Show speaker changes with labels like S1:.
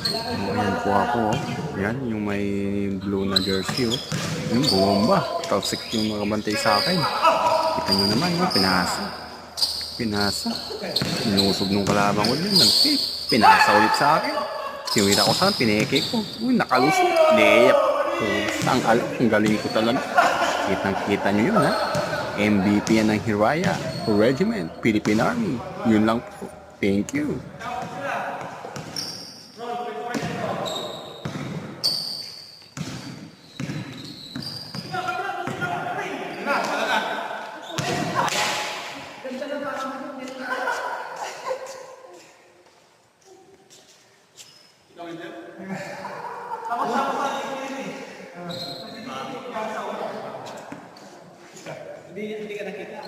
S1: Ayan po ako. Yan, yung may blue na jersey. Yung bomba. Talsik yung mga bantay sa akin. Kita nyo naman, pinasa. Pinasa. Inusog nung kalaban ko yun. Pinasa ulit sa akin. Siwira ko saan, pineke ko. Uy, nakalusot. Layup. Ang alam, ang galing ko talaga. Kitang-kita nyo yun, ha? MVP yan ng Hiraya Regiment, Philippine Army. Yun lang po. Thank you.
S2: Hindi ka nakita.